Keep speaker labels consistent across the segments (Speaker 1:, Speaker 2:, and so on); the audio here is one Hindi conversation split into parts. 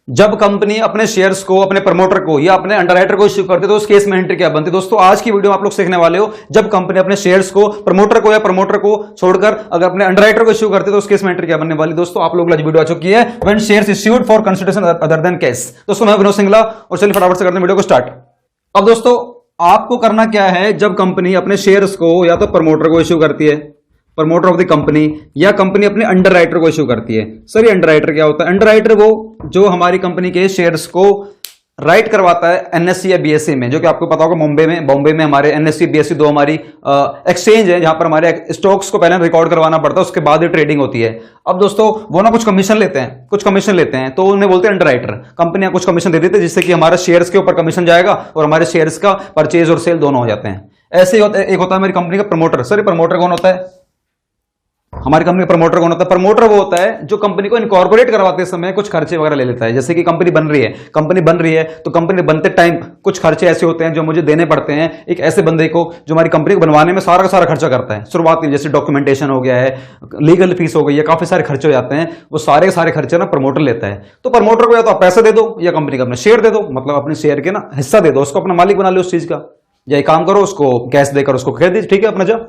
Speaker 1: जब कंपनी अपने शेयर्स को अपने प्रमोटर को या अपने अंडरराइटर को इश्यू करती है तो उस केस में एंट्री क्या बनती है। दोस्तों आज की वीडियो में आप लोग सीखने वाले हो, जब कंपनी अपने शेयर्स को प्रमोटर को या प्रमोटर को छोड़कर अगर अपने अंडरराइटर को इश्यू करती है तो उस केस में एंट्री क्या बनने वाली। दोस्तों आप लोग आज वीडियो आ चुकी है when shares issued for consideration other than cash. दोस्तों मैं विनोद सिंगला और चलिए फटाफट से करते हैं वीडियो को स्टार्ट। अब दोस्तों आपको करना क्या है, जब कंपनी अपने शेयर्स को या तो प्रमोटर को इश्यू करती है, प्रमोटर ऑफ द कंपनी, या कंपनी अपने अंडरराइटर को इश्यू करती है। सर ये अंडरराइटर क्या होता है? अंडरराइटर वो जो हमारी कंपनी के शेयर्स को राइट करवाता है एनएससी या बीएसई में, जो कि आपको पता होगा बॉम्बे में हमारे एनएससी बीएसई दो हमारी एक्सचेंज है जहां पर हमारे स्टॉक्स को पहले रिकॉर्ड करवाना पड़ता है, उसके बाद ही ट्रेडिंग होती है। अब दोस्तों वो ना कुछ कमीशन लेते हैं, तो उन्हें बोलते हैं अंडरराइटर। कंपनियां कुछ कमीशन दे देती है जिससे कि हमारे शेयर्स के ऊपर कमीशन जाएगा और हमारे शेयर्स का परचेज और सेल दोनों हो जाते हैं। ऐसे ही एक होता है मेरी कंपनी का प्रमोटर। सर प्रमोटर कौन होता है? हमारी कंपनी का प्रमोटर कौन होता है? प्रमोटर वो होता है जो कंपनी को इनकॉर्पोरेट करवाते समय कुछ खर्चे वगैरह ले लेता है। जैसे कि कंपनी बन रही है तो कंपनी बनते टाइम कुछ खर्चे ऐसे होते हैं जो मुझे देने पड़ते हैं एक ऐसे बंदे को जो हमारी कंपनी को बनवाने में सारा का सारा खर्चा करता है। शुरुआती जैसे डॉक्यूमेंटेशन हो गया है, लीगल फीस हो गई है, काफी सारे खर्चे हो जाते हैं, वो सारे के सारे खर्चे ना प्रमोटर लेता है। तो प्रमोटर को या तो आप पैसे दे दो या कंपनी का अपना शेयर दे दो, मतलब अपने शेयर के ना हिस्सा दे दो, उसको अपना मालिक बना लो उस चीज का, या एक काम करो उसको कैश देकर उसको कह दीजिए ठीक है अपना जा।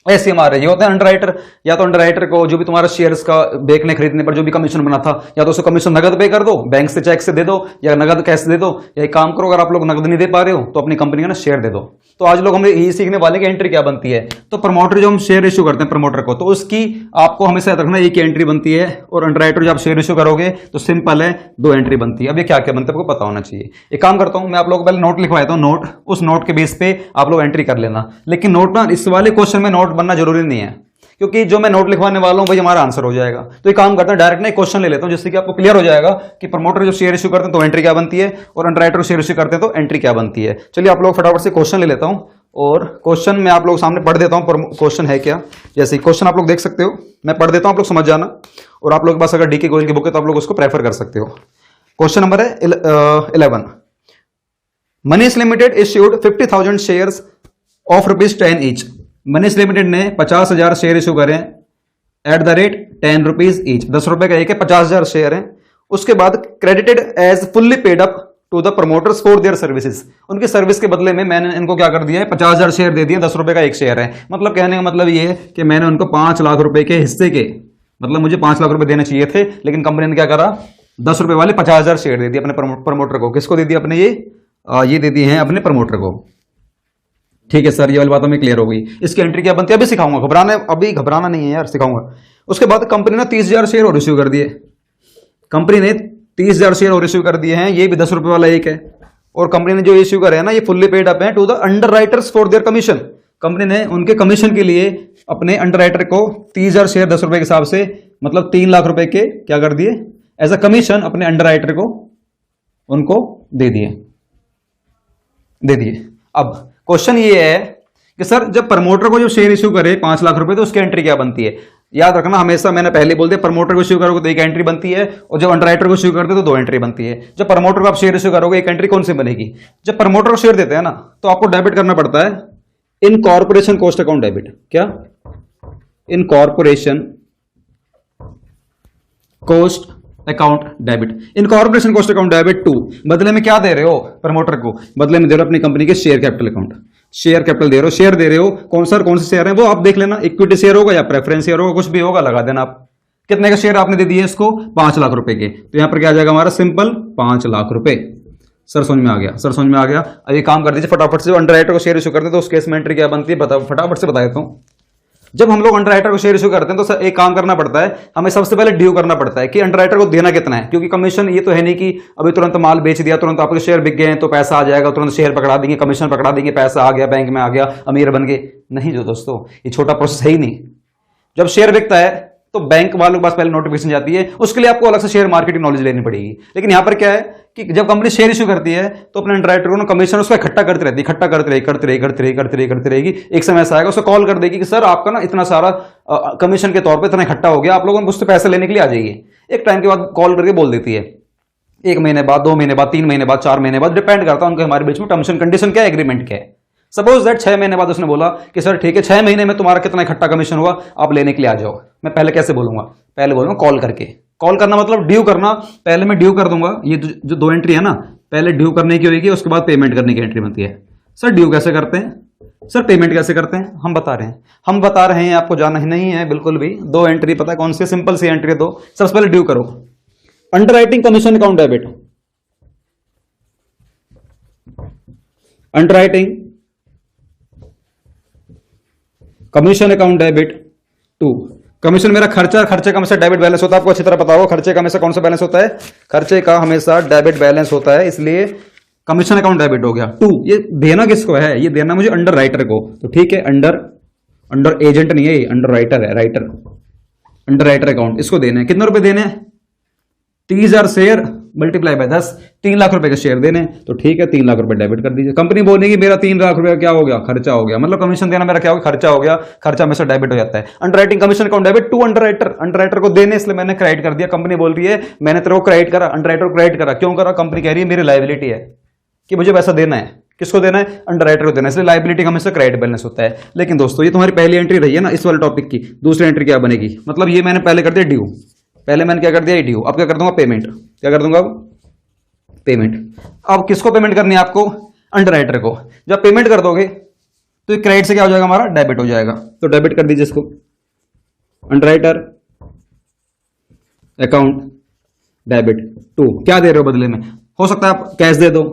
Speaker 1: ऐसे हमारे ये होता है अंडरराइटर। या तो अंडरराइटर को जो भी तुम्हारा शेयर्स का बेचने खरीदने पर जो भी कमीशन बना था, या तो उसको कमीशन नगद पे कर दो, बैंक से चेक से दे दो, या नगद कैश दे दो, या एक काम करो अगर आप लोग नगद नहीं दे पा रहे हो तो अपनी कंपनी का ना शेयर दे दो। तो आज लोग हमें यही सीखने वाले कि एंट्री क्या बनती है। तो प्रमोटर जो हम शेयर इश्यू करते हैं प्रमोटर को, तो उसकी आपको हमेशा याद रखना एक ही एंट्री बनती है, और अंडरराइटर जो आप शेयर इश्यू करोगे तो सिंपल है दो एंट्री बनती है। अब ये क्या क्या बनता है आपको पता होना चाहिए। एक काम करता हूं मैं आप लोगों को पहले नोट लिखवा देता हूं, नोट, उस नोट के बेस पे आप लोग एंट्री कर लेना। लेकिन नोट ना इस वाले क्वेश्चन में नोट बनना जरूरी नहीं है, क्योंकि जो मैं नोट लिखवाने वाला हूं भाई हमारा आंसर हो जाएगा। तो एक काम करते हैं डायरेक्ट ना एक क्वेश्चन ले लेता हूं जिससे कि आपको क्लियर हो जाएगा कि प्रमोटर जो शेयर इश्यू करते हैं तो एंट्री क्या बनती है, और अंडरराइटर को शेयर इश्यू करते हैं तो एंट्री क्या बनती है। चलिए आप लोग फटाफट से क्वेश्चन ले लेता हूं और क्वेश्चन मैं आप लोग सामने पढ़ देता हूं। क्वेश्चन है क्या, जैसे क्वेश्चन आप लोग देख सकते हो, मैं पढ़ देता हूं, आप लोग समझ जाना, और आप लोग के पास अगर डीके गोयल की बुक है तो आप लोग उसको प्रेफर कर सकते हो। क्वेश्चन नंबर है 11। Manish limited issued 50,000 shares of ₹10 each. Manish limited ने 50,000 शेयर इशू करे at the rate 10 rupees each, 10 रुपए का एक है, 50,000 शेयर है। उसके बाद credited as fully paid up to the promoters for their services. उनकी सर्विस के बदले में मैंने इनको क्या कर दिया है, 50,000 शेयर दे दिए, 10 रुपए का एक शेयर है। मतलब कहने का मतलब ये है कि मैंने उनको 5 लाख रुपए के हिस्से के, मतलब मुझे 5 लाख रुपए देने चाहिए थे, लेकिन कंपनी ने क्या करा, 10 रुपए वाले 50,000 शेयर दे दिए अपने प्रमोटर को। किसको दे दिया? अपने ये दे दिए हैं अपने प्रमोटर को। ठीक है सर, ये वाली बात हमें क्लियर हो गई। इसकी एंट्री क्या बनती है अभी सिखाऊंगा, अभी घबराना नहीं है यार, सिखाऊंगा। उसके बाद कंपनी ने 30,000 शेयर और इश्यू कर दिए। कंपनी ने 30,000 शेयर और इश्यू कर दिए हैं, ये भी 10 रुपए वाला एक है। और कंपनी ने जो इश्यू करे हैं ना, ये फुल्ली पेड अप है to the underwriters for their commission. Company ने उनके कमीशन के लिए अपने अंडरराइटर को 30,000 शेयर 10 रुपए के हिसाब से, मतलब 3 लाख रुपए के क्या कर दिए एज अ कमीशन अपने अंडरराइटर को उनको दे दिए। अब क्वेश्चन ये है कि सर जब प्रमोटर को जो शेयर इश्यू करे 5 लाख रुपए तो उसकी एंट्री क्या बनती है। याद रखना हमेशा, मैंने पहले बोल दिया प्रमोटर को इश्यू करोगे तो एक एंट्री बनती है, और जब अंडरराइटर को इश्यू करते तो दो एंट्री बनती है। जब प्रमोटर को आप शेयर इश्यू करोगे एक एंट्री कौन सी बनेगी? जब प्रमोटर को शेयर देते हैं ना तो आपको डेबिट करना पड़ता है incorporation cost account debit. क्या? Incorporation cost account debit. Incorporation cost account debit to, बदले में क्या दे रहे हो प्रमोटर को? बदले में दे रहे हो अपनी कंपनी के share capital account. Share capital दे रहे हो, शेयर दे रहे हो, कौन से शेयर है वो आप देख लेना, इक्विटी शेयर होगा या प्रेफरेंस शेयर होगा, कुछ भी होगा लगा देना आप। कितने का शेयर आपने दे दिए इसको? 5 लाख रुपए के। तो यहां पर क्या आ जाएगा हमारा सिंपल 5 लाख रुपए। सर समझ में आ गया, सर समझ में आ गया। अब ये काम कर दीजिए फटाफट से, अंडरराइटर को शेयर इशू करते हैं तो उस केस में एंट्री क्या बनती है फटाफट से बता देता हूं। जब हम लोग अंडरराइटर को शेयर इशू करते हैं तो सर एक काम करना पड़ता है, हमें सबसे पहले ड्यू करना पड़ता है कि अंडरराइटर को देना कितना है, क्योंकि कमीशन ये तो है नहीं कि अभी तुरंत माल बेच दिया, तुरंत आपके शेयर बिक गए तो पैसा आ जाएगा, तुरंत शेयर पकड़ा देंगे, कमीशन पकड़ा देंगे, पैसा आ गया, बैंक में आ गया, अमीर बन गए। नहीं जो दोस्तों, ये छोटा प्रोसेस है ही नहीं। जब शेयर बिकता है तो बैंक वालों के पास पहले नोटिफिकेशन जाती है, उसके लिए आपको अलग से शेयर मार्केटिंग नॉलेज लेनी पड़ेगी। लेकिन यहां पर क्या है कि जब कंपनी शेयर इशू करती है तो अपने अंडरराइटर को कमीशन उसका इकट्ठा करती रहती है, इकट्ठा करती रहेगी। एक समय ऐसा आएगा उसको कॉल कर देगी कि सर आपका ना इतना सारा कमीशन के तौर पर इतना इकट्ठा हो गया, आप लोगों मुझसे पैसे लेने के लिए आ जाइए। एक टाइम के बाद कॉल करके बोल देती है, 1 महीने बाद, 2 महीने बाद, 3 महीने बाद, 4 महीने बाद, डिपेंड करता है उनके हमारे बीच में टर्म्स एंड कंडीशन क्या है, एग्रीमेंट क्या है। सपोज दैट 6 महीने बाद उसने बोला कि सर ठीक है 6 महीने में तुम्हारा कितना इकट्ठा कमीशन हुआ, आप लेने के लिए आ जाओ। मैं पहले कैसे बोलूंगा? पहले बोलूंगा कॉल करना मतलब ड्यू करना, पहले मैं ड्यू कर दूंगा, ये जो 2 एंट्री है ना, पहले ड्यू करने की होगी, उसके बाद पेमेंट करने की एंट्री बनती है। सर ड्यू कैसे करते हैं, सर पेमेंट कैसे करते हैं, हम बता रहे हैं, आपको जाना ही नहीं है बिल्कुल भी। 2 एंट्री पता है कौन सी, सिंपल सी एंट्री है 2। सबसे पहले ड्यू करो, underwriting commission account debit, underwriting commission account debit 2। Commission मेरा खर्चा, खर्चे का हमेशा डेबिट बैलेंस होता है, आपको अच्छी तरह पता होगा खर्चे का हमेशा कौन सा बैलेंस होता है, खर्चे का हमेशा डेबिट बैलेंस होता है, इसलिए कमीशन अकाउंट डेबिट हो गया 2। ये देना किसको है, ये देना मुझे अंडर राइटर को, तो ठीक है, अंडर एजेंट नहीं है, ये अंडर राइटर है, राइटर, अंडर राइटर अकाउंट, इसको देने हैं। कितने रुपए देने हैं, 30,000 शेयर मल्टीप्लाई बाय 10, 3 लाख रुपए के शेयर देने, तो ठीक है 3 लाख रुपए डेबिट कर दीजिए। कंपनी बोलेगी मेरा 3 लाख रुपए क्या हो गया, खर्चा हो गया, मतलब कमीशन देना मेरा क्या हो गया, खर्चा हो गया, खर्चा हमेशा डेबिट हो जाता है। Underwriting commission account debit 2 underwriter को देने, इसलिए मैंने क्रेडिट कर दिया। कंपनी बोल रही है मैंने तेरे को क्रेडिट करा, अंडरराइटर को क्रेडिट करा, क्यों करा, कंपनी कह रही है मेरी लायबिलिटी है कि मुझे पैसा देना है, किसको देना है, अंडरराइटर को देना है, इसलिए लायबिलिटी का हमेशा क्रेडिट बैलेंस होता है। लेकिन दोस्तों ये तुम्हारी पहली एंट्री रही है ना इस वाले टॉपिक की, दूसरी एंट्री क्या बनेगी, मतलब ये मैंने पहले कर दिया ड्यू, पहले मैंने क्या कर दिया ड्यू, अब क्या कर दूंगा पेमेंट, क्या कर दूंगा अब पेमेंट। अब किसको पेमेंट करनी है आपको, अंडरराइटर को। जब पेमेंट कर दोगे तो क्रेडिट से क्या हो जाएगा हमारा, डेबिट हो जाएगा, तो डेबिट कर दीजिए इसको, अंडरराइटर अकाउंट डेबिट 2। क्या दे रहे हो बदले में, हो सकता है आप कैश दे दो,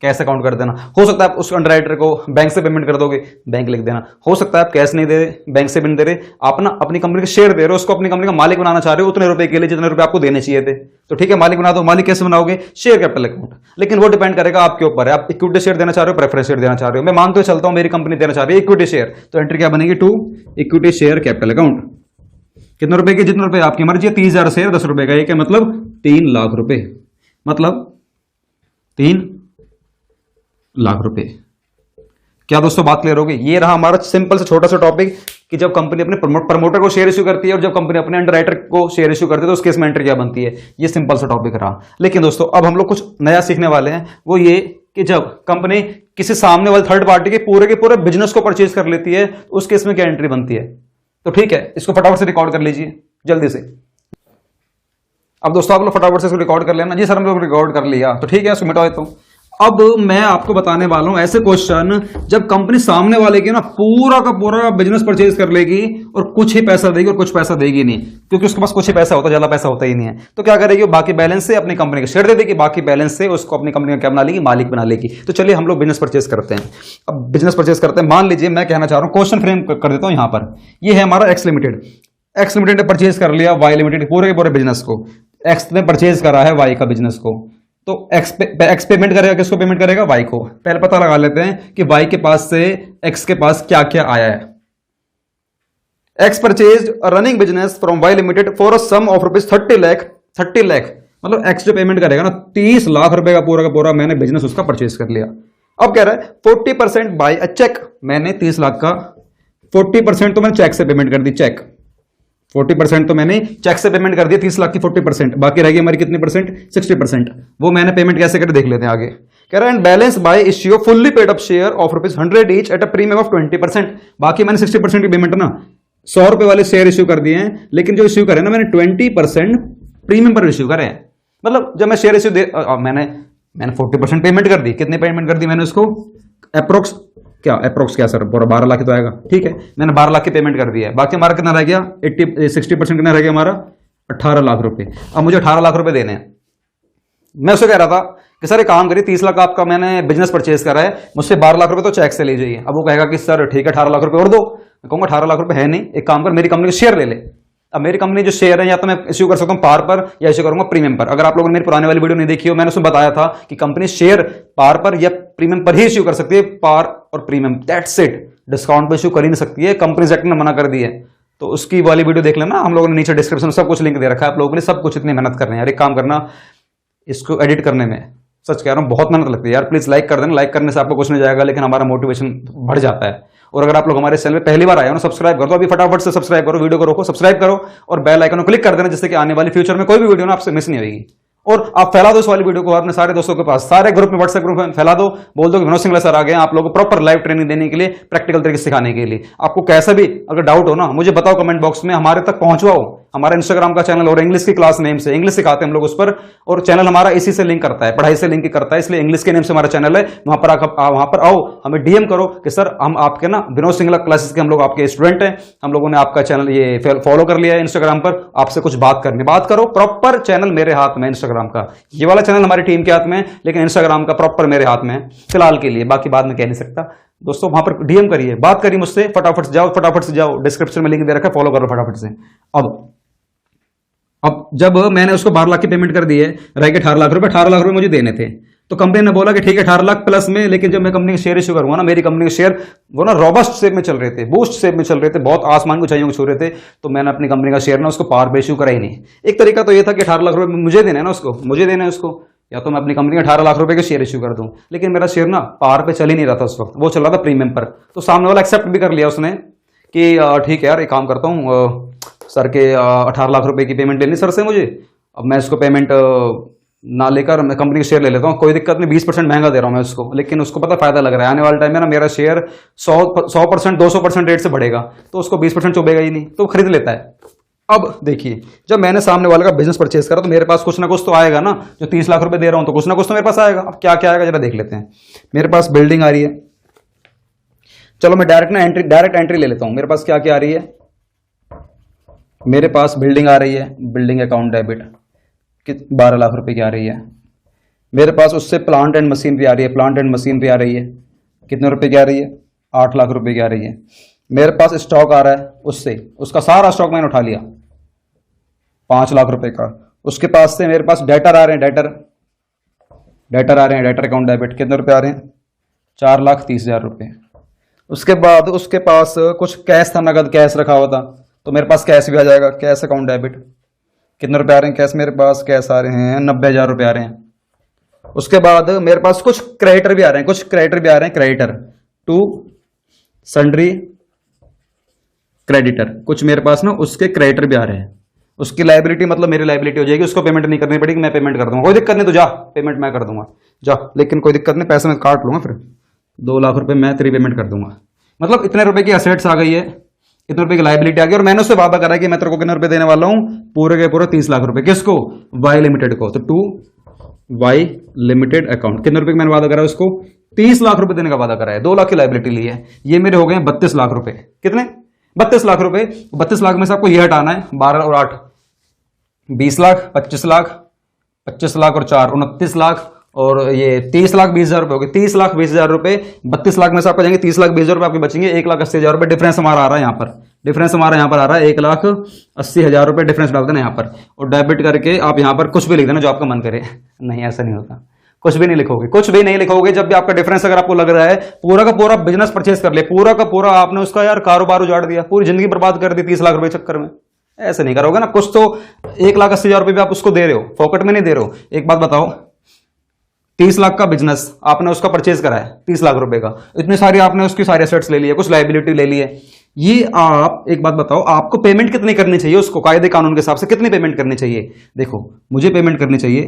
Speaker 1: कैश अकाउंट कर देना, हो सकता है आप उस अंडरराइटर को बैंक से पेमेंट कर दोगे, बैंक लिख देना, हो सकता है आप कैश नहीं दे रहे, बैंक से भी नहीं दे रहे, आप ना अपनी कंपनी के शेयर दे रहे हो, उसको अपनी कंपनी का मालिक बनाना चाह रहे हो उतने रुपए के लिए जितने रुपए आपको देने चाहिए थे, तो ठीक है मालिक बना दो। मालिक कैसे बनाओगे, शेयर कैपिटल अकाउंट, लेकिन वो डिपेंड करेगा आपके ऊपर है, आप इक्विटी शेयर देना चाह रहे हो, प्रेफरेंस शेयर देना चाह रहे हो। मैं मान के चलता हूं मेरी कंपनी देना चाह रही है इक्विटी शेयर, तो एंट्री क्या बनेगी 2 इक्विटी शेयर कैपिटल अकाउंट। कितने रुपए की, जितने रुपए आपकी मर्जी है, 30,000 शेयर 10 रुपए का, ये क्या मतलब 3 लाख रुपए, मतलब 3 लाख रुपए। क्या दोस्तों बात क्लियर होगी, ये रहा हमारा सिंपल से छोटा सा टॉपिक कि जब कंपनी अपने प्रमोटर को शेयर इश्यू करती है और जब कंपनी अपने अंडरराइटर को शेयर इश्यू करती है तो उस केस में एंट्री क्या बनती है, ये सिंपल सा टॉपिक रहा। लेकिन दोस्तों अब हम लोग कुछ नया सीखने वाले हैं, वो ये कि जब कंपनी किसी सामने वाले थर्ड पार्टी के पूरे बिजनेस को परचेज कर लेती है तो उस केस में क्या एंट्री बनती है, तो ठीक है इसको फटाफट से रिकॉर्ड कर लीजिए जल्दी से। अब दोस्तों आप लोग फटाफट से इसको रिकॉर्ड कर लेना। जी सर हम लोग रिकॉर्ड कर लिया, तो ठीक है इसको मिटा देता हूं। अब मैं आपको बताने वाला हूं ऐसे क्वेश्चन जब कंपनी सामने वाले की ना पूरा का पूरा बिजनेस परचेज कर लेगी और कुछ ही पैसा देगी और कुछ पैसा देगी नहीं, क्योंकि उसके पास कुछ ही पैसा होता है, ज्यादा पैसा होता ही नहीं है। तो क्या करेगी, बाकी बैलेंस से अपनी कंपनी का शेयर दे देगी, बाकी बैलेंस से उसको अपनी कंपनी का क्या बना लेगी, मालिक बना लेगी। तो चलिए हम लोग बिजनेस परचेज करते हैं। अब बिजनेस परचेज करते हैं, मान लीजिए मैं कहना चाह रहा हूं, क्वेश्चन फ्रेम कर देता हूं यहां पर। यह है हमारा एक्स लिमिटेड, एक्स लिमिटेड ने परचेज कर लिया वाई लिमिटेड पूरे के पूरे बिजनेस को, एक्स ने परचेज करा है वाई का बिजनेस को, तो एक्स पेमेंट करेगा, किसको पेमेंट करेगा, वाई को। पहले पता लगा लेते हैं कि वाई के पास से एक्स के पास क्या क्या आया है। X purchase running business from Y limited for a sum of rupees 30 lakh, मतलब एक्स जो पेमेंट करेगा ना 30 लाख रुपए का पूरा मैंने बिजनेस उसका परचेज कर लिया। अब कह रहा है 40% बाय अ चेक, मैंने 30 लाख का 40% तो मैंने चेक से पेमेंट कर दी, चेक 40% तो मैंने चेक से पेमेंट कर दिया, 30 लाख की 40%, बाकी रह गई हमारी कितनी परसेंट, 60%। वो मैंने पेमेंट कैसे कर देख लेते हैं आगे। कह रहा है balance bye issue fully paid up share of ₹100 each at a premium of 20%। बाकी मैंने 60% की पेमेंट ना 100 रुपए वाले शेयर इश्यू कर दिए हैं, लेकिन जो इश्यू करे ना मैंने 20% प्रीमियम पर इश्यू करे हैं। मतलब जब मैं शेयर इश्यू मैंने 40% पेमेंट कर दी, कितनी पेमेंट कर दी मैंने उसको, अप्रोक्स क्या सर पूरा 12 लाख ही तो आएगा, ठीक है मैंने 12 लाख की पेमेंट कर दी है। बाकी हमारा कितना रह गया, 60% कितना रह गया हमारा, 18 लाख रुपए। अब मुझे 18 लाख रुपए देने हैं। मैं उससे कह रहा था कि सर एक काम करिए, 30 लाख आपका मैंने बिजनेस परचेज करा है, मुझसे 12 लाख रुपए तो चेक से ले जाइए। अब वो कहेगा कि सर ठीक है 18 लाख रुपए और दो। मैं कहूंगा 18 लाख रुपए है नहीं, एक काम कर मेरी कंपनी के शेयर ले ले। अब मेरी कंपनी जो शेयर है या तो मैं इश्यू कर सकता हूं पार पर या इश्यू करूंगा प्रीमियम पर। अगर आप लोगों ने मेरी पुराने वाली वीडियो नहीं देखी हो, मैंने उसमें बताया था कि कंपनी शेयर पार पर या प्रीमियम पर ही इश्यू कर सकती है, पार और प्रीमियम, दैट्स इट। डिस्काउंट पर इश्यू कर ही नहीं सकती है, कंपनीज एक्ट ने मना कर दी है। तो उसकी वाली वीडियो देख लेना, हम लोगों ने नीचे डिस्क्रिप्शन में सब कुछ लिंक दे रखा है आप लोगों के लिए। सब कुछ इतनी मेहनत कर रहे हैं यार, एक काम करना इसको एडिट करने में, सच कह रहा हूं बहुत मेहनत लगती है यार। प्लीज लाइक कर देना, लाइक करने से आपको कुछ नहीं जाएगा लेकिन हमारा मोटिवेशन बढ़ जाता है। और अगर आप लोग हमारे चैनल में पहली बार आए हो ना, सब्सक्राइब कर दो अभी, फटाफट से सब्सक्राइब करो, वीडियो को रोको, सब्सक्राइब करो और बेल आइकन को क्लिक कर देना, जिससे कि आने वाली फ्यूचर में कोई भी वीडियो ना आपसे मिस नहीं होगी। और आप फैला दो इस वाली वीडियो को अपने सारे दोस्तों के पास, सारे ग्रुप में, व्हाट्सएप ग्रुप में फैला दो। बोल दो कि विनोद सिंगला सर आ गए आप लोगों को प्रॉपर लाइव ट्रेनिंग देने के लिए, प्रैक्टिकल तरीके से सिखाने के लिए। आपको कैसा भी अगर डाउट हो ना मुझे बताओ कमेंट बॉक्स में, हमारे तक पहुंचवाओ हमारा इंस्टाग्राम का चैनल और इंग्लिश की क्लास नेम से इंग्लिश सिखाते हैं हम लोग उस पर, और चैनल हमारा इसी से लिंक करता है, पढ़ाई से लिंक करता है, इसलिए इंग्लिश के नेम से हमारा चैनल है। वहां पर आओ, हमें डीएम करो कि सर हम आपके ना विनोद सिंगला क्लासेस के हम लोग आपके स्टूडेंट हैं, हम लोगों ने आपका चैनल ये फॉलो कर लिया है इंस्टाग्राम पर, आपसे कुछ बात करनी, बात करो। प्रॉपर चैनल मेरे हाथ में इंस्टाग्राम का, ये वाला चैनल हमारी टीम के हाथ में है, लेकिन इंस्टाग्राम का प्रॉपर मेरे हाथ में है फिलहाल के लिए, बाकी बाद में कह नहीं सकता। दोस्तों वहां पर डीएम करिए, बात करिए मुझसे, फटाफट से जाओ, डिस्क्रिप्शन में लिंक दे रखा है, फॉलो करो फटाफट से। अब जब मैंने उसको 12 लाख की पेमेंट कर दी है, रह गए 18 लाख रुपए, 18 लाख रुपए मुझे देने थे, तो कंपनी ने बोला कि ठीक है 18 लाख प्लस में, लेकिन जब मैं कंपनी के शेयर इश्यू करूंगा ना, मेरी कंपनी के शेयर वो ना रॉबस्ट शेप में चल रहे थे, बूस्ट शेप में चल रहे थे, बहुत आसमान को ऊंचाइयों को छू रहे थे, तो मैंने अपनी कंपनी का शेयर ना उसको पार पे इश्यू करा ही नहीं। एक तरीका तो ये था कि 18 लाख रुपए मुझे देने हैं ना उसको, मुझे देने हैं उसको, या तो मैं अपनी कंपनी में 18 लाख रुपए के शेयर इश्यू कर दूं, लेकिन मेरा शेयर ना पार पे चल ही नहीं रहा था उस वक्त, वो चल रहा था प्रीमियम पर। तो सामने वाला एक्सेप्ट भी कर लिया उसने कि ठीक है यार एक काम करता हूँ, सर के 18 लाख रुपए की पेमेंट लेनी सर से मुझे, अब मैं इसको पेमेंट ना लेकर मैं कंपनी के शेयर ले लेता हूँ, कोई दिक्कत नहीं, 20% महंगा दे रहा हूँ मैं उसको, लेकिन उसको पता फायदा लग रहा है, आने वाले टाइम में ना मेरा शेयर 100% 200% रेट से बढ़ेगा, तो उसको 20% चुभेगा ही नहीं, तो खरीद लेता है। अब देखिए, जब मैंने सामने वाले का बिजनेस परचेज करा तो मेरे पास कुछ ना कुछ तो आएगा ना, जो 30 लाख रुपए दे रहा हूं तो कुछ ना कुछ तो मेरे पास आएगा। अब क्या क्या आएगा जरा देख लेते हैं। मेरे पास बिल्डिंग आ रही है, चलो मैं डायरेक्ट एंट्री ले लेता हूं। मेरे पास क्या क्या आ रही है, मेरे पास बिल्डिंग आ रही है, बिल्डिंग अकाउंट डेबिट 12 लाख रुपए की आ रही है। मेरे पास उससे प्लांट एंड मशीनरी आ रही है, प्लांट एंड मशीनरी आ रही है, कितने रुपए की आ रही है, 8 लाख रुपए की आ रही है। मेरे पास स्टॉक आ रहा है, उससे उसका सारा स्टॉक मैंने उठा लिया 5 लाख रुपए का। उसके पास से मेरे पास डेटर आ रहे हैं, डेटर अकाउंट डेबिट कितने रुपए आ रहे हैं, 4,30,000 रुपए। उसके बाद उसके पास कुछ कैश था, नगद कैश रखा हुआ था, तो मेरे पास कैश भी आ जाएगा, कैश अकाउंट डेबिट कितने रुपए आ रहे हैं, कैश मेरे पास कैश आ रहे हैं 90,000 रुपए आ रहे हैं। उसके बाद मेरे पास कुछ क्रेडिटर भी आ रहे हैं, क्रेडिटर टू सन्ड्री क्रेडिटर, कुछ मेरे पास ना उसके क्रेडिटर भी आ रहे हैं। उसकी लाइबिलिटी मतलब मेरी लाइबिलिटी हो जाएगी, उसको पेमेंट नहीं करनी पड़ेगी, मैं पेमेंट कर दूंगा, कोई दिक्कत नहीं, तो जा पेमेंट मैं कर दूंगा जा, लेकिन कोई दिक्कत नहीं, पैसे मैं काट लूंगा, फिर 2 लाख रुपए मैं तेरी पेमेंट कर दूंगा। मतलब इतने रुपए की असेट्स आ गई है, इतने रुपए की लाइबिलिटी आ गई, और मैंने उससे वादा करा कि मैं तेरे को कितने रुपए देने वाला हूं, पूरे के पूरे 30 लाख रुपए। किसको, वाई लिमिटेड को। तो टू वाई लिमिटेड अकाउंट कितने रुपए मैंने वादा करा उसको, 30 लाख रुपए देने का वादा करा है, 2 लाख की लाइबिलिटी ली है। ये मेरे हो गए 32 लाख रुपए। कितने, 32 लाख रुपए। 32 लाख में से आपको ये हटाना है, 12 और 8 20 लाख, 25 लाख, 25 लाख और 4 29 लाख, और ये 30 लाख 20,000 रुपए हो गए, 30 लाख 20,000 रुपए। 32 लाख में से आपको जाएंगे 30 लाख 20,000 रुपए आपके बचेंगे, 1,80,000 रुपए डिफरेंस हमारा आ रहा है यहाँ पर, डिफरेंस हमारा यहाँ पर आ रहा है 1,80,000 रुपए डिफरेंस डाल देना यहाँ पर, और डेबिट करके आप यहाँ पर कुछ भी लिख देना जो आपका मन करे। नहीं, ऐसा नहीं होता, कुछ भी नहीं लिखोगे, कुछ भी नहीं लिखोगे। जब भी आपका डिफरेंस अगर आपको लग रहा है, पूरा का पूरा बिजनेस परचेज कर ले, पूरा का पूरा आपने उसका यार कारोबार उजाड़ दिया, पूरी जिंदगी बर्बाद कर दी 30 लाख रुपए चक्कर में, ऐसे नहीं करोगे ना। कुछ तो 1,80,000 रुपए भी आप उसको दे रहे हो, फोकट में नहीं दे रहे हो। एक बात बताओ, 30 लाख का बिजनेस आपने उसका परचेज करा है 30 लाख रुपए का, इतनी सारी आपने उसकी सारी एसेट्स ले ली है, कुछ लाइबिलिटी ले ली है, ये आप एक बात बताओ, आपको पेमेंट कितनी करनी चाहिए उसको, कायदे कानून के हिसाब से कितनी पेमेंट करनी चाहिए। देखो मुझे पेमेंट करनी चाहिए,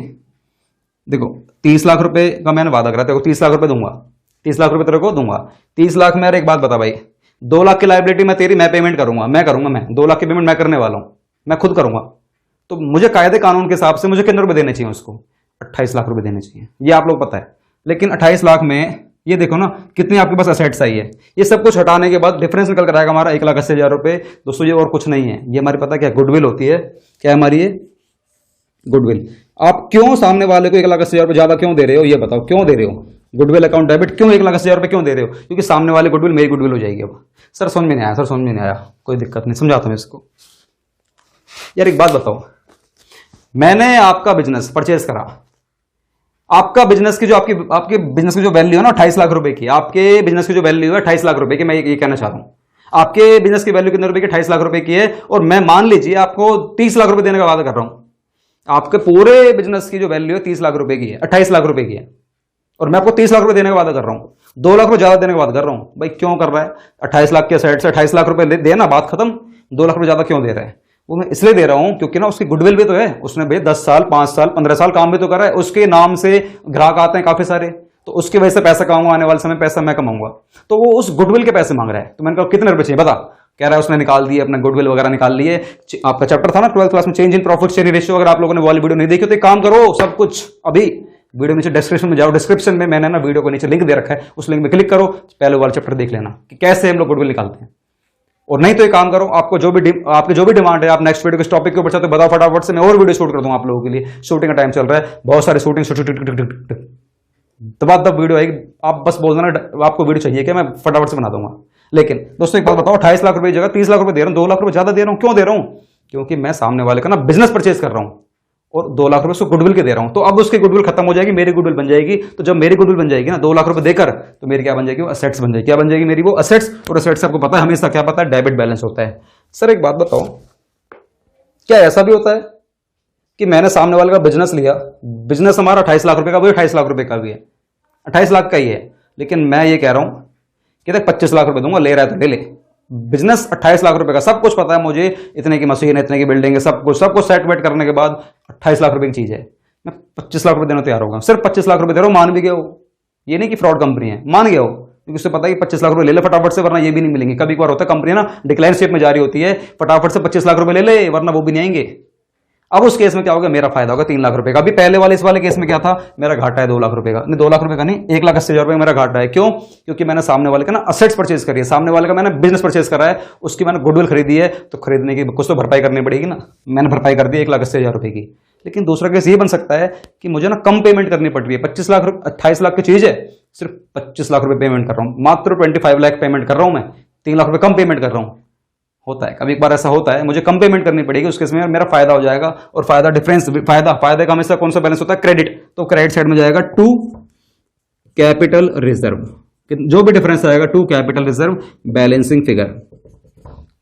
Speaker 1: देखो 30 लाख रुपए का मैंने वादा करा, देखो 30 लाख रुपए दूंगा, 30 लाख रुपए तेरे को दूंगा। 30 लाख में, एक बात बता भाई, 2 लाख की लाइबिलिटी मैं तेरी मैं पेमेंट करूंगा, मैं 2 लाख की पेमेंट मैं करने वाला हूं, मैं खुद करूंगा। तो मुझे कायदे कानून के हिसाब से मुझे कितने रुपए देने चाहिए उसको, 28 लाख रुपए देने चाहिए, ये आप लोग पता है। लेकिन 28 लाख में ये देखो ना कितनी आपके पास असेट्स आई है, ये सब कुछ हटाने के बाद डिफरेंस निकल कर आएगा हमारा 1,80,000 रुपए। दोस्तों ये और कुछ नहीं है, ये हमारी पता क्या गुडविल होती है, क्या हमारी ये गुडविल। आप क्यों सामने वाले को 1,80,000 रुपए ज्यादा क्यों दे रहे हो, ये बताओ क्यों दे रहे हो। गुडविल अकाउंट डेबिट क्यों 1,80,000 रुपए क्यों दे रहे हो, क्योंकि सामने वाले गुडविल मेरी गुडविल हो जाएगी। अब सर समझ में नहीं आया, सर समझ में नहीं आया, कोई दिक्कत नहीं, समझाता हूं इसको। यार एक बात बताओ, मैंने आपका बिजनेस परचेज करा, आपका बिजनेस की जो आपके बिजनेस की जो वैल्यू है ना 28 लाख रुपए की, आपके बिजनेस की जो वैल्यू है 28 लाख रुपए की, मैं ये कहना चाहता हूं। आपके बिजनेस की वैल्यू कितने रुपए की, 28 लाख रुपए की है, और मैं मान लीजिए आपको 30 लाख रुपए देने का वादा कर रहा हूं। आपके पूरे बिजनेस की जो वैल्यू है 30 लाख रुपए की है, 28 लाख रुपए की है, और मैं आपको 30 लाख रुपए देने का वादा कर रहा हूं, 2 लाख रुपए ज्यादा देने का वादा कर रहा हूं। भाई क्यों कर रहा है, 28 लाख के साइड से 28 लाख रुपए देना, बात खत्म। 2 लाख रुपए ज्यादा क्यों दे रहा है, वो मैं इसलिए दे रहा हूं क्योंकि ना उसकी गुडविल भी तो है, उसने भाई 10 साल 5 साल 15 साल काम भी तो कर रहा है, उसके नाम से ग्राहक आते हैं काफी सारे, तो उसकी वजह से पैसा कमाऊंगा, आने वाले समय पैसा मैं कमाऊंगा, तो वो उस गुडविल के पैसे मांग रहा है। तो मैंने कहा कितने रुपए चाहिए बता, कह रहा है उसने निकाल दिए अपना गुडविल वगैरह निकाल लिए। आपका चैप्टर था ना 12th क्लास में, change in profit sharing ratio, अगर आप लोगों ने वाली वीडियो नहीं देखी तो एक काम करो, सब कुछ अभी वीडियो नीचे डिस्क्रिप्शन में जाओ, डिस्क्रिप्शन में मैंने ना वीडियो को नीचे लिंक दे रखा है, उस लिंक में क्लिक करो, पहले वाला चैप्टर देख लेना कि कैसे हम लोग गुडविल निकालते हैं। और नहीं तो एक काम करो, आपको आपकी जो भी डिमांड है, आप नेक्स्ट वीडियो के टॉपिक के ऊपर चाहते हो बताओ, फटाफट से मैं और वीडियो शूट कर दूं आप लोगों के लिए। शूटिंग का टाइम चल रहा है, बहुत सारे शूटिंग तब वीडियो आएगी, आप बस बोल देना आपको वीडियो चाहिए क्या, मैं फटाफट से बना दूंगा। लेकिन दोस्तों एक बात बताओ, 28 लाख रुपए की जगह 30 लाख रुपए दे रहा हूं, 2 लाख रुपए ज्यादा दे रहा हूं, क्यों दे रहा हूं? क्योंकि मैं सामने वाले का ना बिजनेस परचेज कर रहा हूं और 2 लाख रुपए उसको गुडविल के दे रहा हूं। तो अब उसकी गुडविल खत्म हो जाएगी, मेरी गुडविल बन जाएगी। तो जब मेरी गुडविल बन जाएगी ना 2 लाख रुपए देकर, तो मेरी क्या बन जाएगी, वो असेट्स बन जाएगी। क्या बन जाएगी मेरी, वो असेट्स। और असेट्स आपको पता है हमेशा क्या पता है, डेबिट बैलेंस होता है। सर एक बात बताओ, क्या ऐसा भी होता है कि मैंने सामने वाले का बिजनेस लिया, बिजनेस हमारा 28 लाख रुपए का, वही 28 लाख रुपए का भी है, 28 लाख का ही है, लेकिन मैं ये कह रहा हूं कि देख 25 लाख रुपए दूंगा, ले रहा है तो ले ले। बिजनेस 28 लाख रुपए का, सब कुछ पता है मुझे, इतने की मशीन है, इतने की बिल्डिंग है, सब कुछ सेट वेट करने के बाद 28 लाख रुपए की चीज है, मैं 25 लाख रुपए देना तैयार होगा। सिर्फ 25 लाख रुपए दे रहा हूं, मान भी गया हो, ये नहीं कि फ्रॉड कंपनी है, मान गया हो, क्योंकि उससे पता है कि 25 लाख रुपए ले ले फटाफट से, वरना ये भी नहीं मिलेंगे। कभी कभार होता है कंपनी ना डिक्लाइन शेप में जारी होती है, फटाफट से 25 लाख रुपए ले ले, वरना वो भी नहीं आएंगे। अब उस केस में क्या होगा, मेरा फायदा होगा 3 लाख रुपए का। अभी पहले वाले इस वाले केस में क्या था, मेरा घाटा है 2 लाख रुपए का, नहीं 2 लाख रुपए का नहीं, 1,80,000 रुपए मेरा घाटा है। क्यों? क्योंकि मैंने सामने वाले का ना असेट्स परचेज करी है, सामने वाले का मैंने बिजनेस परचेज करा है, उसकी मैंने गुडविल खरीदी है, तो खरीदने की कुछ तो भरपाई करनी पड़ेगी ना, मैंने भरपाई कर दी 1,80,000 रुपए की। लेकिन दूसरा केस ये बन सकता है कि मुझे ना कम पेमेंट करनी पड़ रही है, 25 लाख रुपए 28 लाख की चीज है, सिर्फ 25 लाख रुपए पेमेंट कर रहा हूं, मात्र 25 लाख पेमेंट कर रहा हूं मैं, 3 लाख रुपए कम पेमेंट कर रहा हूं। होता है कभी एक बार ऐसा होता है, मुझे कम पेमेंट करनी पड़ेगी, उसके इसमें मेरा फायदा हो जाएगा। और फायदा डिफरेंस, फायदे का हमेशा कौन सा बैलेंस होता है, क्रेडिट। तो क्रेडिट साइड में जाएगा टू कैपिटल रिजर्व, जो भी डिफरेंस आएगा to capital reserve balancing figure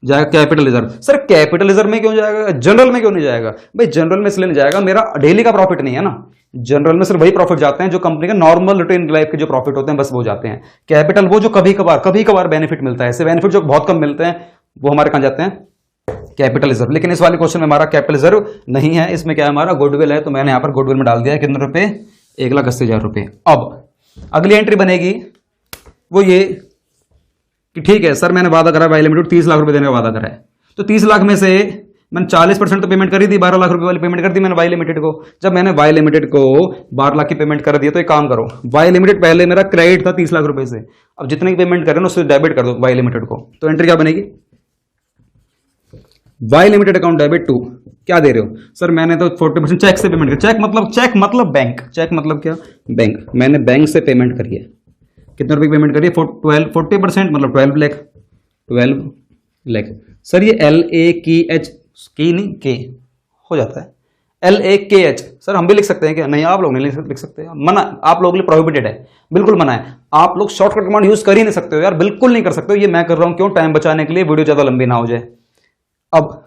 Speaker 1: जाएगा capital reserve. Sir capital reserve में क्यों जाएगा, जनरल में क्यों नहीं जाएगा? भाई जनरल में इसलिए नहीं जाएगा, मेरा डेली का प्रॉफिट नहीं है ना, जनरल में सिर्फ वही प्रॉफिट जाते हैं जो कंपनी के नॉर्मल रूटीन लाइफ के जो प्रॉफिट होते हैं, बस वो जाते हैं। कैपिटल वो जो कभी कभार बेनिफिट मिलता है, ऐसे बेनिफिट जो बहुत कम मिलते हैं, वो हमारे कहां जाते हैं, कैपिटल रिजर्व। लेकिन इस वाले क्वेश्चन में हमारा कैपिटल रिजर्व नहीं है, इसमें क्या है, हमारा गुडविल है, तो मैंने यहां पर गुडविल में डाल दिया है कितने रुपए, 1,80,000 रुपए। अब अगली एंट्री बनेगी वो ये कि ठीक है सर मैंने वादा करा वाई लिमिटेड 30 लाख रुपए देने का वादा करा है, तो 30 लाख में से मैंने 40% तो पेमेंट कर दी, 12 लाख रुपए वाली पेमेंट कर दी मैंने वाई लिमिटेड को। जब मैंने वाई लिमिटेड को 12 लाख की पेमेंट कर दी, तो एक काम करो, वाई लिमिटेड पहले मेरा क्रेडिट था 30 लाख रुपए से, अब जितने की पेमेंट करें ना उससे डेबिट कर दो वाई लिमिटेड को। तो एंट्री क्या बनेगी, Y limited account debit to, क्या दे रहे हो सर, मैंने तो 40% चेक से पेमेंट कर, चेक मतलब बैंक, चेक मतलब क्या, बैंक, मैंने बैंक से पेमेंट करी है, कितने रुपए की पेमेंट करी है, 40% मतलब 12 लाख। सर ये LAKH की नहीं के हो जाता है, LAKH सर हम भी लिख सकते हैं क्या? नहीं आप लोग नहीं लिख सकते, मना, आप लोगों के लिए प्रोहिबिटेड है, बिल्कुल मना है। आप लोग शॉर्टकट कमांड यूज कर ही नहीं सकते हो यार, बिल्कुल नहीं कर सकते हो। ये मैं कर रहा हूं क्यों, टाइम बचाने के लिए, वीडियो ज्यादा लंबी ना हो जाए। अब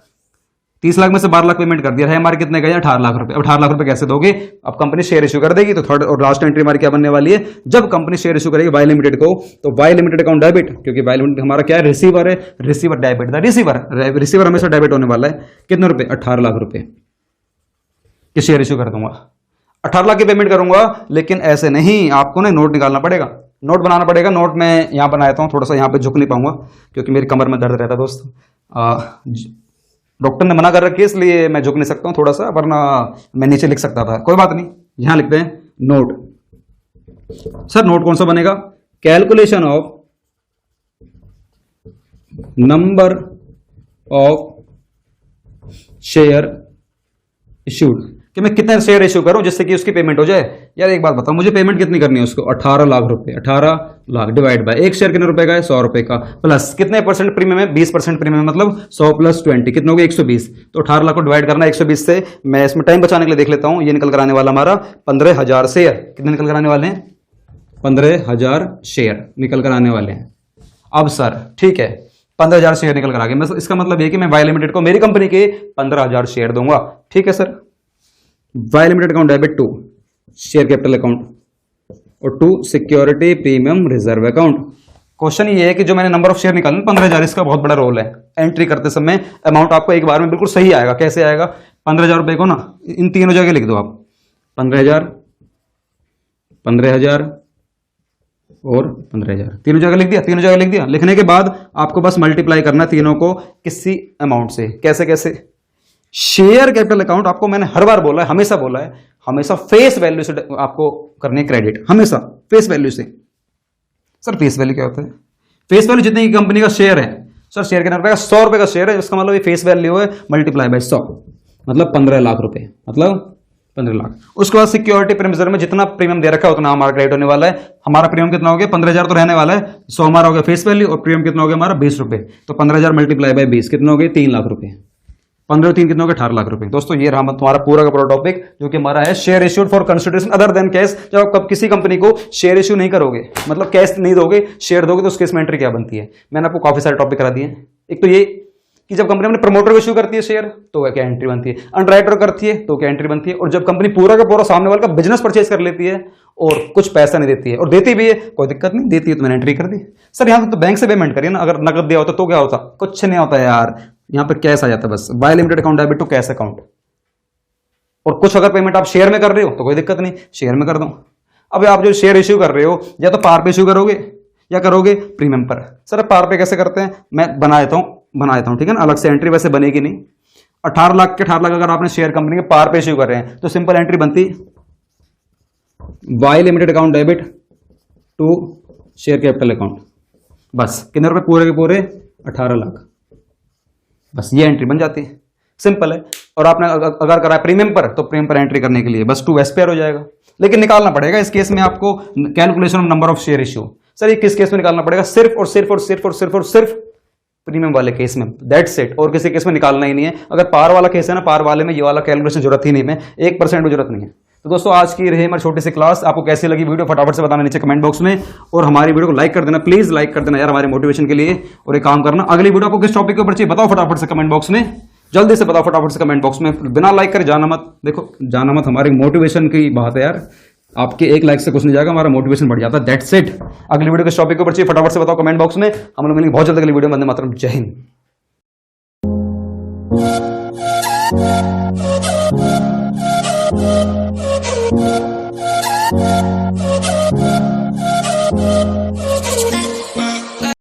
Speaker 1: 30 लाख में से 12 लाख पेमेंट कर दिया है, हमारे कितने गए, 18 लाख रुपए। अब 18 लाख रुपए कैसे दोगे, अब कंपनी शेयर इश्यू कर देगी, तो थर्ड और लास्ट एंट्री हमारी क्या बनने वाली है, जब कंपनी शेयर इश्यू करेगी वाई लिमिटेड को, तो वाई लिमिटेड अकाउंट डेबिट, क्योंकि वाई लिमिटेड हमारा क्या है, रिसीवर है, रिसीवर डेबिट, रिसीवर हमेशा डेबिट होने वाला है, कितने रुपए, 18 लाख रुपए की शेयर इश्यू कर दूंगा, 18 लाख की पेमेंट करूंगा। लेकिन ऐसे नहीं, आपको ना नोट निकालना पड़ेगा, नोट बनाना पड़ेगा। नोट में यहां बनाता हूं, थोड़ा सा यहां पे झुक नहीं पाऊंगा क्योंकि मेरी कमर में दर्द रहता है दोस्त, डॉक्टर ने मना कर रखी है इसलिए मैं झुक नहीं सकता हूं थोड़ा सा, वरना मैं नीचे लिख सकता था, कोई बात नहीं। यहां लिखते हैं नोट। सर नोट कौन सा बनेगा, calculation of number of share issued, कि मैं कितने शेयर इश्यू करूं जिससे कि उसकी पेमेंट हो जाए। यार एक बात बताओ, मुझे पेमेंट कितनी करनी है उसको, 18 लाख रुपए, 18 लाख डिवाइड बाय एक शेयर कितने रुपए का है, 100 रुपए का, प्लस कितने परसेंट प्रीमियम है, 20% प्रीमियम, मतलब 100 प्लस 20 कितने हो गए, 120। तो 18 लाख को डिवाइड करना 120 से, मैं इसमें टाइम बचाने के लिए देख लेता हूं, ये निकल कर आने वाला हमारा 15,000 शेयर, कितने निकल कर आने वाले हैं, 15,000 शेयर निकल कर आने वाले हैं। अब सर ठीक है 15,000 शेयर निकल कर आ गए, इसका मतलब ये कि मैं वाई लिमिटेड को मेरी कंपनी के 15,000 शेयर दूंगा, ठीक है sir. Y limited account debit to share capital account और to security premium reserve account. Question ये है कि जो मैंने नंबर ऑफ शेयर निकाले 15,000, इसका बहुत बड़ा रोल है। एंट्री करते समय अमाउंट आपको एक बार में बिल्कुल सही आएगा। कैसे आएगा, 15,000 रुपए को ना इन तीनों जगह लिख दो आप, 15,000, 15,000, और 15,000, तीनों जगह लिख दिया, तीनों जगह लिख दिया। लिखने के बाद आपको बस मल्टीप्लाई करना तीनों को किसी अमाउंट से। कैसे कैसे? शेयर कैपिटल अकाउंट आपको मैंने हर बार बोला है, हमेशा बोला है, हमेशा फेस वैल्यू से आपको करनी है क्रेडिट, हमेशा फेस वैल्यू से। सर फेस वैल्यू क्या होता है? फेस वैल्यू जितनी की कंपनी का शेयर है, सर शेयर कितना रुपए का? 100 रुपए का शेयर है, इसका मतलब ये फेस वैल्यू है मल्टीप्लाई बाय 100, मतलब 15 लाख रुपए, मतलब 15 लाख। उसके बाद सिक्योरिटी प्रीमियम में जितना प्रीमियम दे रखा है उतना हमारा क्रेडिट होने वाला है। हमारा प्रीमियम कितना हो गया? 15,000 तो रहने वाला है, 100 हमारा हो गया फेस वैल्यू, और प्रीमियम कितना हो गया हमारा? 20 रुपए। तो 15,000 मल्टीप्लाई बाय 20 कितना हो गए? 3 लाख रुपए। 15 और 3 कितने हो गए? 18 लाख रुपए। दोस्तों ये रहा तुम्हारा पूरा का पूरा टॉपिक, जो कि हमारा है share issued for consideration other than cash. जब आप किसी कंपनी को शेयर इश्यू नहीं करोगे, मतलब कैश नहीं दोगे, शेयर दोगे, तो उस केस में एंट्री क्या बनती है? मैंने आपको काफी सारे टॉपिक करा दिए। एक तो ये कि जब कंपनी अपने प्रमोटर को इश्यू करती है शेयर, तो क्या एंट्री बनती है? अंडरराइटर करती है तो क्या एंट्री बनती है? और जब कंपनी पूरा का पूरा सामने वाले का बिजनेस परचेज कर लेती है और कुछ पैसा नहीं देती है, और देती भी है, कोई दिक्कत नहीं, देती है तो मैंने एंट्री कर दी। सर यहाँ तो बैंक से पेमेंट करिए ना, अगर नकद दिया होता तो क्या होता? कुछ नहीं होता यार, यहाँ पर कैश आ जाता है बस, Y limited account debit to cash account. और कुछ अगर पेमेंट आप शेयर में कर रहे हो तो कोई दिक्कत नहीं, शेयर में कर दो। अब आप जो शेयर इश्यू कर रहे हो, या तो पार पे इश्यू करोगे या करोगे प्रीमियम पर। सर पार पे कैसे करते हैं? मैं बना देता हूं, ठीक है ना, अलग से एंट्री वैसे बनेगी नहीं। 18 लाख के 18 लाख अगर आपने शेयर कंपनी के पार पे इश्यू कर रहे हैं, तो सिंपल एंट्री बनती Y limited account debit to share capital account. बस कितने रुपए? पूरे के पूरे 18 लाख। बस ये एंट्री बन जाती है, सिंपल है। और आपने अगर करा है प्रीमियम पर, तो प्रीमियम पर एंट्री करने के लिए बस 2 एसपीआर हो जाएगा। लेकिन निकालना पड़ेगा इस केस में आपको calculation of number of share issue. Sir ये किस केस में निकालना पड़ेगा? सिर्फ और सिर्फ और सिर्फ और सिर्फ और सिर्फ प्रीमियम वाले केस में, दैट्स इट। और किसी केस में निकालना ही नहीं है। अगर पार वाला केस है ना, पार वाले में ये वाला कैलकुलेशन जरूरत ही नहीं है, 1% भी जरूरत नहीं है। तो दोस्तों आज की रही हमारी छोटी सी क्लास, आपको कैसी लगी वीडियो फटाफट से बताना नीचे कमेंट बॉक्स में, और हमारी वीडियो को लाइक कर देना, प्लीज लाइक कर देना यार, हमारे मोटिवेशन के लिए। और एक काम करना, अगली वीडियो आपको किस टॉपिक के ऊपर चाहिए बताओ फटाफट से कमेंट बॉक्स में, जल्दी से बताओ फटाफट से कमेंट बॉक्स में, बिना लाइक करे जाना मत। देखो जाना मत, हमारी मोटिवेशन की बात है यार, आपके एक लाइक से कुछ नहीं जाएगा, हमारा मोटिवेशन बढ़ जाता है, दैट्स इट। अगली वीडियो किस टॉपिक के ऊपर चाहिए फटाफट से बताओ कमेंट बॉक्स में, हम लोग मिलेंगे बहुत जल्द अगली वीडियो में। वंदे मातरम, जय हिंद।